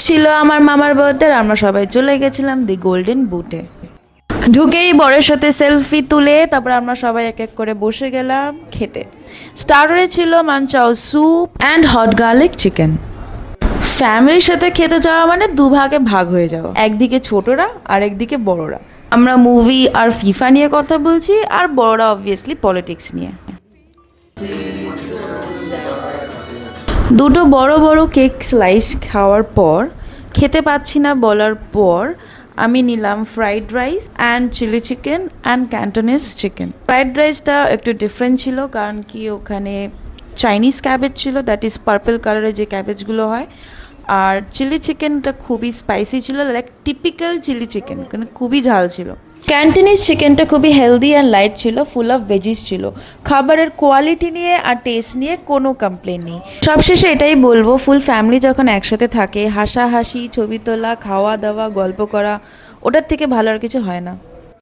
ছিল আমার মামার বার্থডে, আমরা সবাই চলে গেছিলাম দি গোল্ডেন বুটে। ঢুকেই বরের সাথে সেলফি তুলে তারপর আমরা সবাই এক এক করে বসে গেলাম খেতে। স্টার্টারে ছিল manchow soup and hot garlic chicken. ফ্যামিলির সাথে খেতে যাওয়া মানে দুভাগে ভাগ হয়ে যাওয়া, একদিকে ছোটরা আর একদিকে বড়রা। আমরা মুভি আর ফিফা নিয়ে কথা বলছি, আর বড়রা অবভিয়াসলি পলিটিক্স নিয়ে। দুটো বড় বড় কেক স্লাইস খাওয়ার পর, খেতে পাচ্ছি না বলার পর, আমি নিলাম fried rice and chilli chicken and Cantonese chicken. Fried রাইসটা একটু ডিফারেন্ট ছিল, কারণ কি ওখানে চাইনিজ ক্যাবেজ ছিল, দ্যাট ইজ পার্পল কালারের যে ক্যাবেজগুলো হয়। আর চিলি চিকেনটা খুবই স্পাইসি ছিল, লাইক টিপিক্যাল চিলি চিকেন, মানে খুবই ঝাল ছিল। ক্যান্টিনিজ চিকেনটা খুবই হেলদি অ্যান্ড লাইট ছিল, ফুল অফ ভেজিস ছিল। খাবারের কোয়ালিটি নিয়ে আর টেস্ট নিয়ে কোনো কমপ্লেন নেই। সবশেষে এটাই বলবো, ফুল ফ্যামিলি যখন একসাথে থাকে, হাসাহাসি, ছবি তোলা, খাওয়া দাওয়া, গল্প করা, ওটার থেকে ভালো আর কিছু হয় না।